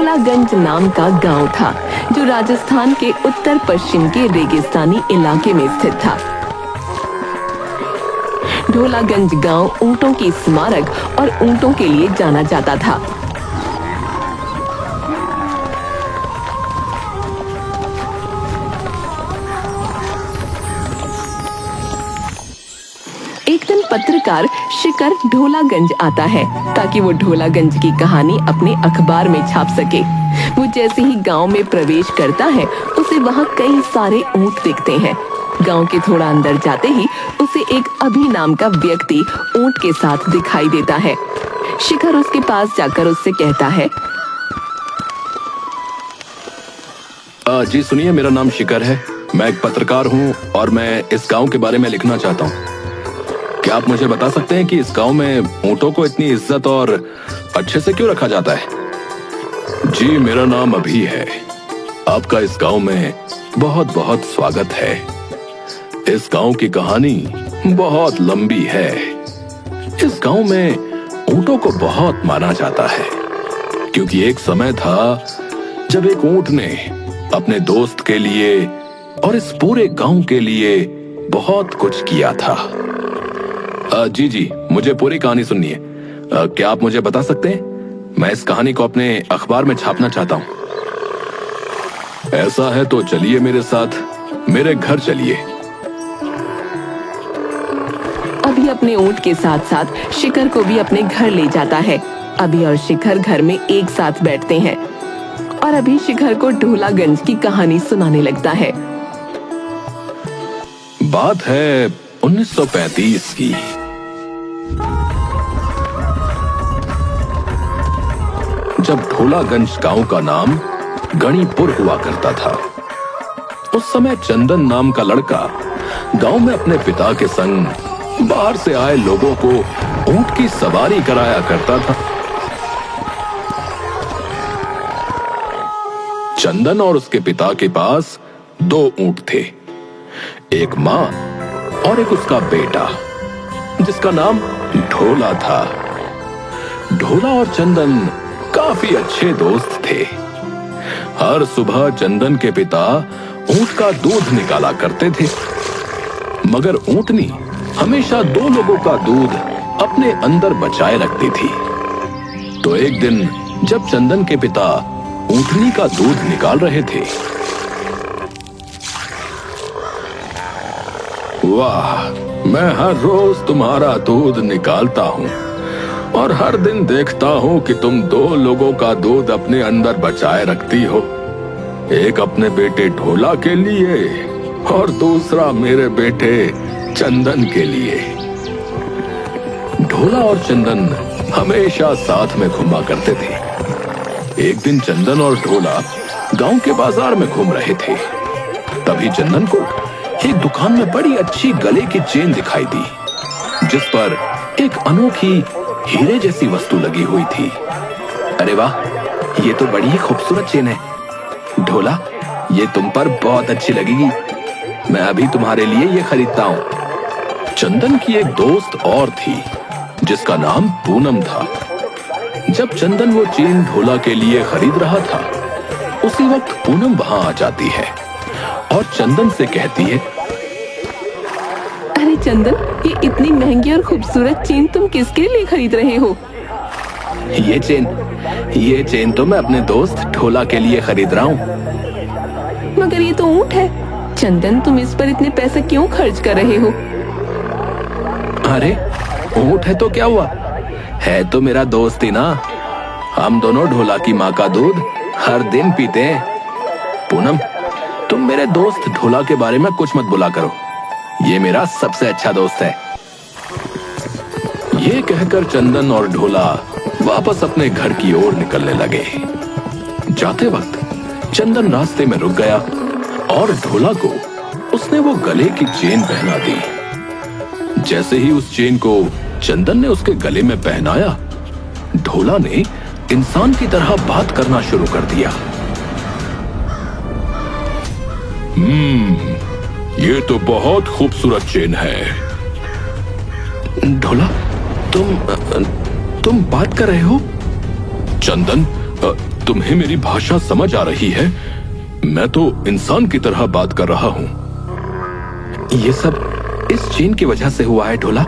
ढोलागंज नाम का गांव था जो राजस्थान के उत्तर पश्चिम के रेगिस्तानी इलाके में स्थित था। ढोलागंज गांव ऊंटों की स्मारक और ऊंटों के लिए जाना जाता था। एक दिन पत्रकार शिकर ढोलागंज आता है ताकि वो ढोलागंज की कहानी अपने अखबार में छाप सके। वो जैसे ही गांव में प्रवेश करता है उसे वहां कई सारे ऊंट दिखते हैं। गांव के थोड़ा अंदर जाते ही उसे एक अभि नाम का व्यक्ति ऊंट के साथ दिखाई देता है। शिखर उसके पास जाकर उससे कहता है, जी सुनिए, मेरा नाम शिखर है। मैं एक पत्रकार हूँ और मैं इस गांव के बारे में लिखना चाहता हूँ। क्या आप मुझे बता सकते हैं कि इस गांव में ऊंटों को इतनी इज्जत और अच्छे से क्यों रखा जाता है? जी, मेरा नाम अभी है। आपका इस गांव में बहुत बहुत स्वागत है। इस गांव की कहानी बहुत लंबी है। इस गांव में ऊंटों को बहुत माना जाता है क्योंकि एक समय था जब एक ऊंट ने अपने दोस्त के लिए और इस पूरे गांव के लिए बहुत कुछ किया था। जी, मुझे पूरी कहानी सुननी है। क्या आप मुझे बता सकते हैं? मैं इस कहानी को अपने अखबार में छापना चाहता हूँ। ऐसा है तो चलिए मेरे साथ, मेरे घर चलिए। अभी अपने ऊंट के साथ साथ शिखर को भी अपने घर ले जाता है। अभी और शिखर घर में एक साथ बैठते हैं और अभी शिखर को ढोलागंज की कहानी सुनाने लगता है। बात है 1935 की। जब ढोलागंज गांव का नाम गणिपुर हुआ करता था। उस समय चंदन नाम का लड़का गांव में अपने पिता के संग बाहर से आए लोगों को ऊंट की सवारी कराया करता था। चंदन और उसके पिता के पास 2 ऊंट थे, एक मां और एक उसका बेटा जिसका नाम ढोला था। ढोला और चंदन काफी अच्छे दोस्त थे। हर सुबह चंदन के पिता ऊंट का दूध निकाला करते थे, मगर ऊंटनी हमेशा 2 लोगों का दूध अपने अंदर बचाए रखती थी। तो एक दिन जब चंदन के पिता ऊंटनी का दूध निकाल रहे थे, वाह, मैं हर रोज तुम्हारा दूध निकालता हूँ और हर दिन देखता हूँ कि तुम 2 लोगों का दूध अपने अंदर बचाए रखती हो, एक अपने बेटे ढोला के लिए और दूसरा मेरे बेटे चंदन के लिए। ढोला और चंदन हमेशा साथ में घूमा करते थे। एक दिन चंदन और ढोला गांव के बाजार में घूम रहे थे। तभी चंदन को एक दुकान में बड़ी अच्छी गले की चेन दिखाई दी जिस पर एक अनोखी हीरे जैसी वस्तु लगी हुई थी। अरे वाह, ये तो बड़ी ही खूबसूरत चेन है। ढोला, ये तुम पर बहुत अच्छी लगेगी। मैं अभी तुम्हारे लिए ये खरीदता हूँ। चंदन की एक दोस्त और थी जिसका नाम पूनम था। जब चंदन वो चेन ढोला के लिए खरीद रहा था, उसी वक्त पूनम वहां आ जाती है और चंदन से कहती है, अरे चंदन, ये इतनी महंगी और खूबसूरत चेन तुम किसके लिए खरीद रहे हो? ये चेन तो मैं अपने दोस्त ढोला के लिए खरीद रहा हूँ। मगर ये तो ऊंट है। चंदन, तुम इस पर इतने पैसे क्यों खर्च कर रहे हो? अरे ऊंट है तो क्या हुआ, है तो मेरा दोस्त ही ना। हम दोनों ढोला की माँ का दूध हर दिन पीते हैं। पूनम, तुम मेरे दोस्त ढोला के बारे में कुछ मत बोला करो, ये मेरा सबसे अच्छा दोस्त है। ये कहकर चंदन और ढोला वापस अपने घर की ओर निकलने लगे। जाते वक्त चंदन रास्ते में रुक गया और ढोला को उसने वो गले की चेन पहना दी। जैसे ही उस चेन को चंदन ने उसके गले में पहनाया, ढोला ने इंसान की तरह बात करना शुरू कर दिया। ये तो बहुत खूबसूरत चेन है। ढोला, तुम बात कर रहे हो? चंदन, तुम्हें मेरी भाषा समझ आ रही है? मैं तो इंसान की तरह बात कर रहा हूँ। ये सब इस चेन की वजह से हुआ है ढोला।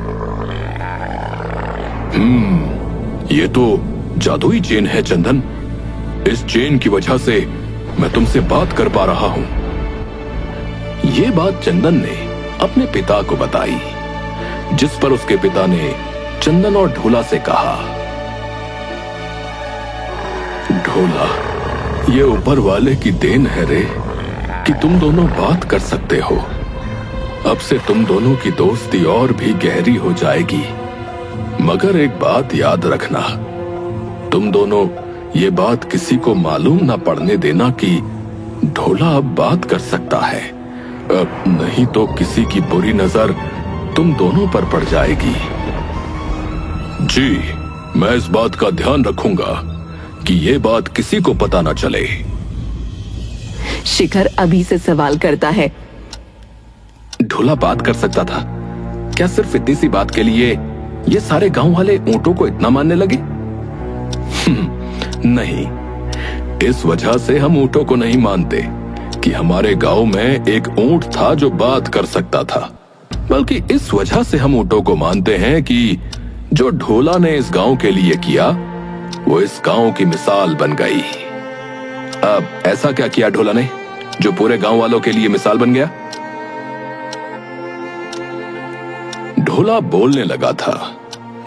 ये तो जादुई चेन है चंदन। इस चेन की वजह से मैं तुमसे बात कर पा रहा हूँ। ये बात चंदन ने अपने पिता को बताई, जिस पर उसके पिता ने चंदन और ढोला से कहा, ढोला, ये ऊपर वाले की देन है रे कि तुम दोनों बात कर सकते हो। अब से तुम दोनों की दोस्ती और भी गहरी हो जाएगी। मगर एक बात याद रखना, तुम दोनों ये बात किसी को मालूम ना पड़ने देना कि ढोला अब बात कर सकता है। अब नहीं तो किसी की बुरी नजर तुम दोनों पर पड़ जाएगी। जी, मैं इस बात का ध्यान रखूंगा कि ये बात किसी को पता ना चले। शिखर अभी से सवाल करता है। ढोला बात कर सकता था? क्या सिर्फ इतनी सी बात के लिए ये सारे गांव वाले ऊंटों को इतना मानने लगे? नहीं, इस वजह से हम ऊंटों को नहीं मानते कि हमारे गांव में एक ऊंट था जो बात कर सकता था, बल्कि इस वजह से हम ऊंटों को मानते हैं कि जो ढोला ने इस गांव के लिए किया वो इस गांव की मिसाल बन गई। अब ऐसा क्या किया ढोला ने जो पूरे गांव वालों के लिए मिसाल बन गया? ढोला बोलने लगा था,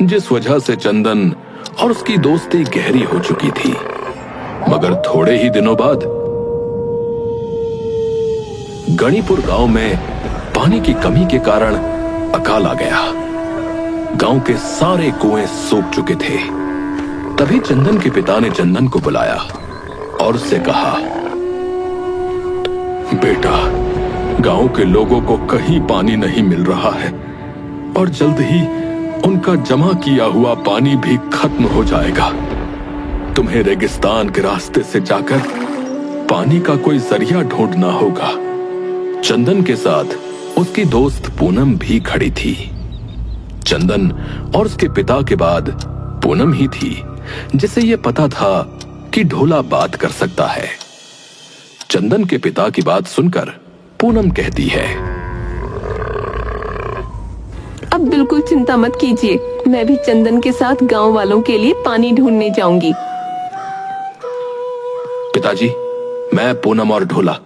जिस वजह से चंदन और उसकी दोस्ती गहरी हो चुकी थी। मगर थोड़े ही दिनों बाद गणिपुर गांव में पानी की कमी के कारण अकाल आ गया। गांव के सारे कुएं सूख चुके थे। तभी चंदन के पिता ने चंदन को बुलाया और उससे कहा, बेटा, गांव के लोगों को कहीं पानी नहीं मिल रहा है और जल्द ही उनका जमा किया हुआ पानी भी खत्म हो जाएगा। तुम्हें रेगिस्तान के रास्ते से जाकर पानी का कोई जरिया ढूंढना होगा। चंदन के साथ उसकी दोस्त पूनम भी खड़ी थी। चंदन और उसके पिता के बाद पूनम ही थी जिसे यह पता था कि ढोला बात कर सकता है। चंदन के पिता की बात सुनकर पूनम कहती है, अब बिल्कुल चिंता मत कीजिए, मैं भी चंदन के साथ गांव वालों के लिए पानी ढूंढने जाऊंगी। पिताजी, मैं, पूनम और ढोला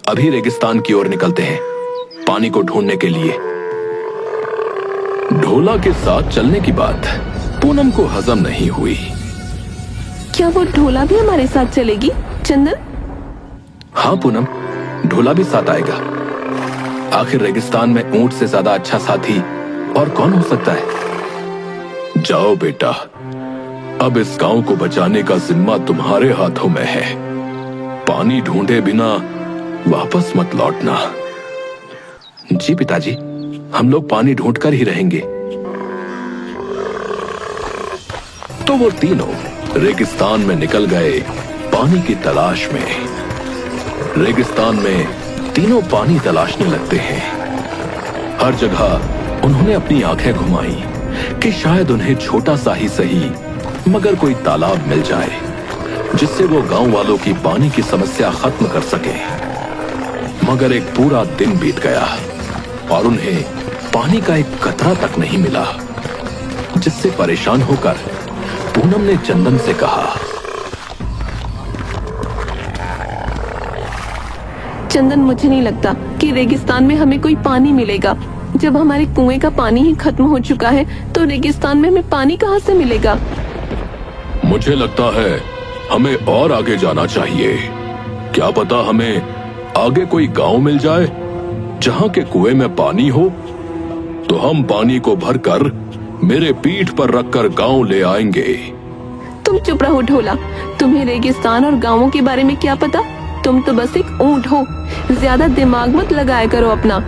अभी रेगिस्तान की ओर निकलते हैं पानी को ढूंढने के लिए। ढोला के साथ चलने की बात पूनम को हजम नहीं हुई। क्या वो ढोला भी हमारे साथ चलेगी चंदन? हाँ पूनम, ढोला भी साथ आएगा। आखिर रेगिस्तान में ऊंट से ज्यादा अच्छा साथी और कौन हो सकता है। जाओ बेटा, अब इस गांव को बचाने का जिम्मा तुम्हारे हाथों में है। पानी ढूंढे बिना वापस मत लौटना। जी पिताजी, हम लोग पानी ढूंढकर ही रहेंगे। तो वो तीनों रेगिस्तान में निकल गए पानी की तलाश में। रेगिस्तान में तीनों पानी तलाशने लगते हैं। हर जगह उन्होंने अपनी आंखें घुमाई कि शायद उन्हें छोटा सा ही सही मगर कोई तालाब मिल जाए जिससे वो गांव वालों की पानी की समस्या खत्म कर सके। मगर एक पूरा दिन बीत गया और उन्हें पानी का एक कतरा तक नहीं मिला, जिससे परेशान होकर पूनम ने चंदन से कहा, चंदन, मुझे नहीं लगता कि रेगिस्तान में हमें कोई पानी मिलेगा। जब हमारे कुएं का पानी ही खत्म हो चुका है तो रेगिस्तान में हमें पानी कहां से मिलेगा? मुझे लगता है हमें और आगे जाना चाहिए। क्या पता हमें आगे कोई गांव मिल जाए जहां के कुएं में पानी हो, तो हम पानी को भरकर मेरे पीठ पर रखकर गांव ले आएंगे। तुम चुप रहो ढोला, तुम्हें रेगिस्तान और गांवों के बारे में क्या पता? तुम तो बस एक ऊंट हो, ज्यादा दिमाग मत लगाया करो अपना।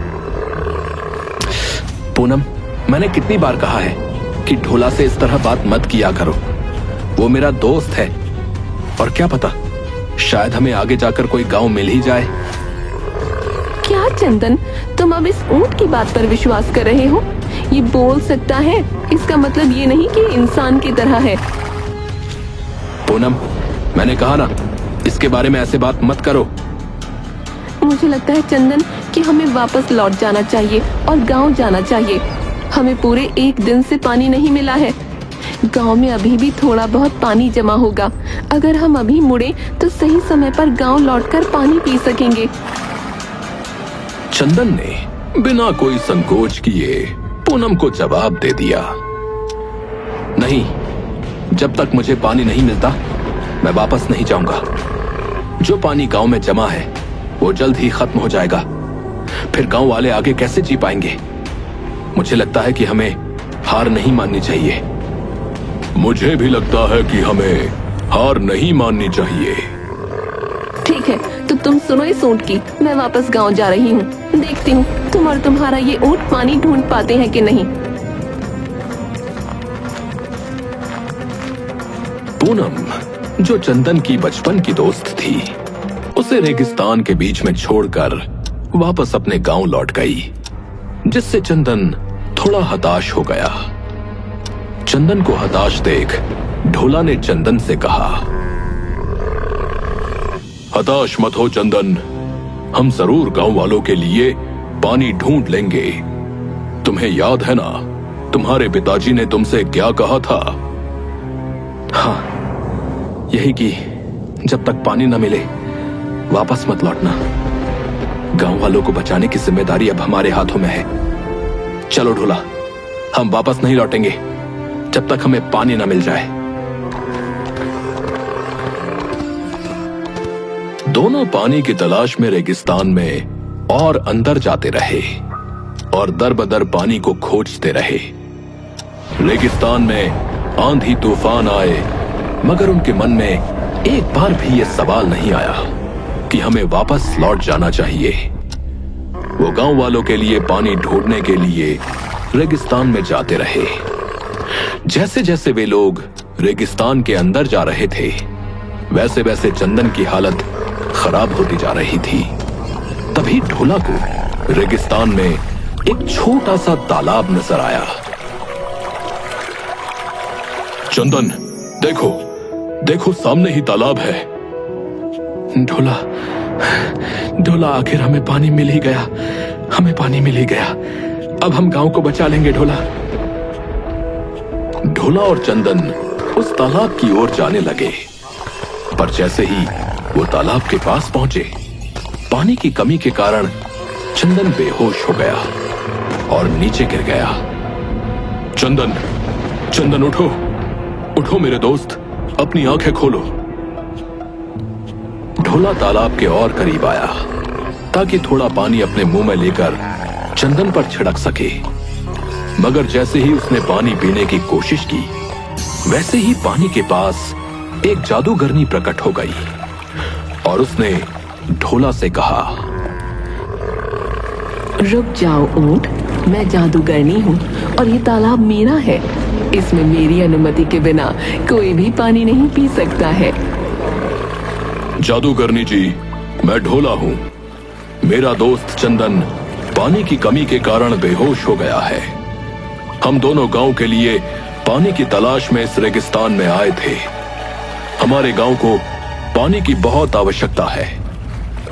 पूनम, मैंने कितनी बार कहा है कि ढोला से इस तरह बात मत किया करो। वो मेरा दोस्त है और क्या पता शायद हमें आगे जाकर कोई गांव मिल ही जाए। क्या चंदन, तुम अब इस ऊंट की बात पर विश्वास कर रहे हो? ये बोल सकता है, इसका मतलब ये नहीं कि इंसान की तरह है। पूनम, मैंने कहा ना, इसके बारे में ऐसे बात मत करो। मुझे लगता है चंदन कि हमें वापस लौट जाना चाहिए और गांव जाना चाहिए। हमें पूरे 1 दिन से पानी नहीं मिला है। गांव में अभी भी थोड़ा बहुत पानी जमा होगा। अगर हम अभी मुड़े तो सही समय पर गांव लौटकर पानी पी सकेंगे। चंदन ने बिना कोई संकोच किए पूनम को जवाब दे दिया, नहीं, जब तक मुझे पानी नहीं मिलता मैं वापस नहीं जाऊंगा। जो पानी गांव में जमा है वो जल्द ही खत्म हो जाएगा, फिर गांव वाले आगे कैसे जी पाएंगे। मुझे लगता है कि हमें हार नहीं माननी चाहिए। मुझे भी लगता है कि हमें हार नहीं माननी चाहिए। ठीक है, तो तुम सुनो इस ऊंट की, मैं वापस गांव जा रही हूँ। देखती हूँ तुम और तुम्हारा ये ऊंट पानी ढूंढ पाते हैं कि नहीं। पूनम, जो चंदन की बचपन की दोस्त थी, उसे रेगिस्तान के बीच में छोड़कर वापस अपने गांव लौट गई, जिससे चंदन थोड़ा हताश हो गया। चंदन को हताश देख ढोला ने चंदन से कहा, हताश मत हो चंदन, हम जरूर गांव वालों के लिए पानी ढूंढ लेंगे। तुम्हें याद है ना, तुम्हारे पिताजी ने तुमसे क्या कहा था? हाँ, यही कि जब तक पानी न मिले वापस मत लौटना। गांव वालों को बचाने की जिम्मेदारी अब हमारे हाथों में है। चलो ढोला, हम वापस नहीं लौटेंगे जब तक हमें पानी न मिल जाए। दोनों पानी की तलाश में रेगिस्तान में और अंदर जाते रहे और दर-बदर पानी को खोजते रहे। रेगिस्तान में आंधी तूफान आए, मगर उनके मन में एक बार भी यह सवाल नहीं आया कि हमें वापस लौट जाना चाहिए। वो गांव वालों के लिए पानी ढूंढने के लिए रेगिस्तान में जाते रहे। जैसे जैसे वे लोग रेगिस्तान के अंदर जा रहे थे, वैसे वैसे चंदन की हालत खराब होती जा रही थी। तभी ढोला को रेगिस्तान में एक छोटा सा तालाब नजर आया। चंदन, देखो देखो, सामने ही तालाब है। ढोला, ढोला, आखिर हमें पानी मिल ही गया, हमें पानी मिल ही गया। अब हम गांव को बचा लेंगे ढोला। ढोला और चंदन उस तालाब की ओर जाने लगे, पर जैसे ही वो तालाब के पास पहुंचे, पानी की कमी के कारण चंदन बेहोश हो गया और नीचे गिर गया। चंदन, चंदन, उठो उठो मेरे दोस्त, अपनी आंखें खोलो। ढोला तालाब के और करीब आया ताकि थोड़ा पानी अपने मुंह में लेकर चंदन पर छिड़क सके, मगर जैसे ही उसने पानी पीने की कोशिश की, वैसे ही पानी के पास एक जादूगरनी प्रकट हो गई और उसने ढोला से कहा, रुक जाओ ऊंट, मैं जादूगरनी हूँ और ये तालाब मेरा है। इसमें मेरी अनुमति के बिना कोई भी पानी नहीं पी सकता है। जादूगरनी जी, मैं ढोला हूँ। मेरा दोस्त चंदन पानी की कमी के कारण बेहोश हो गया है। हम दोनों गांव के लिए पानी की तलाश में इस रेगिस्तान में आए थे। हमारे गांव को पानी की बहुत आवश्यकता है।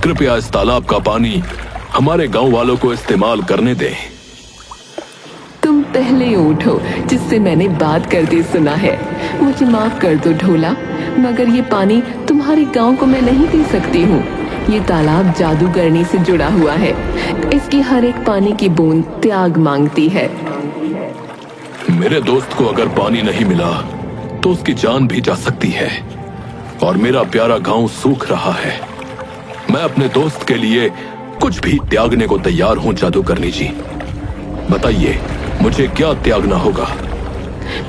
कृपया इस तालाब का पानी हमारे गांव वालों को इस्तेमाल करने दें। तुम पहले उठो जिससे मैंने बात करते सुना है। मुझे माफ कर दो ढोला, मगर ये पानी तुम्हारे गांव को मैं नहीं दे सकती हूँ। ये तालाब जादूगरनी से जुड़ा हुआ है। इसकी हर एक पानी की बूंद त्याग मांगती है। मेरे दोस्त को अगर पानी नहीं मिला तो उसकी जान भी जा सकती है और मेरा प्यारा गांव सूख रहा है। मैं अपने दोस्त के लिए कुछ भी त्यागने को तैयार हूं। जादूगरनी जी, बताइए मुझे क्या त्यागना होगा?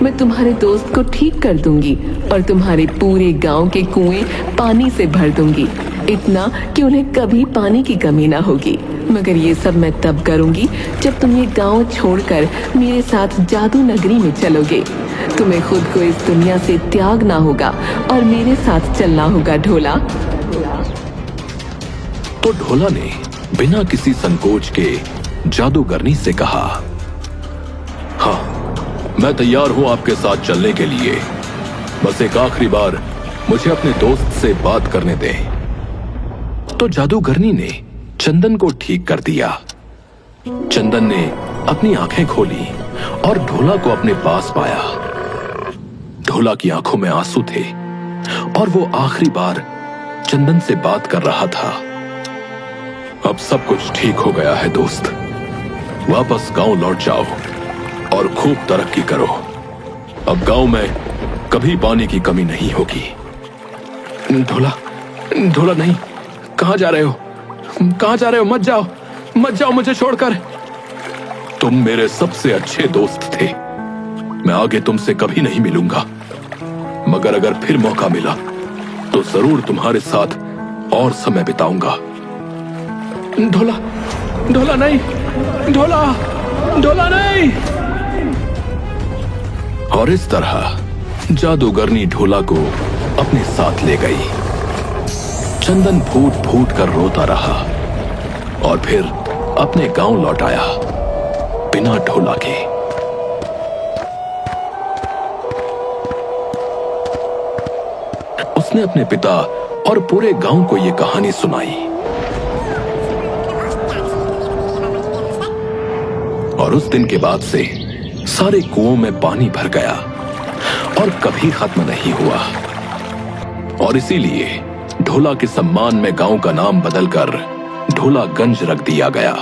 मैं तुम्हारे दोस्त को ठीक कर दूंगी और तुम्हारे पूरे गांव के कुएं पानी से भर दूंगी, इतना कि उन्हें कभी पानी की कमी ना होगी। मगर ये सब मैं तब करूंगी जब तुम ये गांव छोड़कर मेरे साथ जादू नगरी में चलोगे। तुम्हें खुद को इस दुनिया से त्यागना होगा और मेरे साथ चलना होगा ढोला। तो ढोला ने बिना किसी संकोच के जादूगरनी से कहा, हाँ, मैं तैयार हूं आपके साथ चलने के लिए। बस एक आखिरी बार मुझे अपने दोस्त से बात करने दे। तो जादूगरनी ने चंदन को ठीक कर दिया। चंदन ने अपनी आंखें खोली और ढोला को अपने पास पाया। ढोला की आंखों में आंसू थे और वो आखिरी बार चंदन से बात कर रहा था। अब सब कुछ ठीक हो गया है दोस्त, वापस गांव लौट जाओ और खूब तरक्की करो। अब गांव में कभी पानी की कमी नहीं होगी। ढोला, ढोला नहीं, कहां जा रहे हो? कहां जा रहे हो? मत जाओ, मत जाओ मुझे छोड़कर। तुम मेरे सबसे अच्छे दोस्त थे। मैं आगे तुमसे कभी नहीं मिलूंगा, मगर अगर फिर मौका मिला तो जरूर तुम्हारे साथ और समय बिताऊंगा। ढोला, ढोला नहीं, ढोला, ढोला नहीं। और इस तरह जादूगरनी ढोला को अपने साथ ले गई। चंदन फूट फूट कर रोता रहा और फिर अपने गांव लौट आया बिना ढोला के। उसने अपने पिता और पूरे गांव को यह कहानी सुनाई और उस दिन के बाद से सारे कुओं में पानी भर गया और कभी खत्म नहीं हुआ। और इसीलिए ढोला के सम्मान में गांव का नाम बदलकर ढोलागंज रख दिया गया।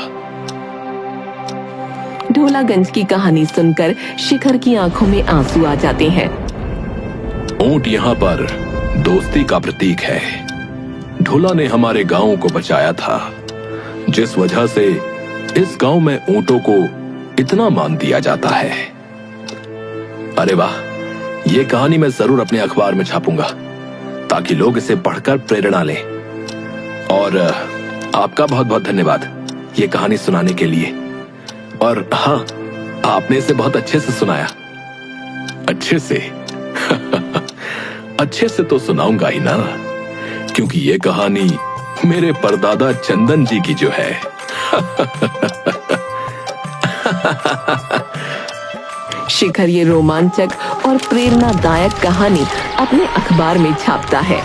ढोलागंज की कहानी सुनकर शिखर की आंखों में आंसू आ जाते हैं। ऊंट यहाँ पर दोस्ती का प्रतीक है। ढोला ने हमारे गांव को बचाया था, जिस वजह से इस गांव में ऊंटों को इतना मान दिया जाता है। अरे वाह, ये कहानी मैं जरूर अपने अखबार में छापूंगा ताकि लोग इसे पढ़कर प्रेरणा लें। और आपका बहुत बहुत धन्यवाद ये कहानी सुनाने के लिए। और हाँ, आपने इसे बहुत अच्छे से सुनाया। अच्छे से अच्छे से तो सुनाऊंगा ही ना, क्योंकि ये कहानी मेरे परदादा चंदन जी की जो है। शिखर ये रोमांचक और प्रेरणादायक कहानी अपने अखबार में छापता है।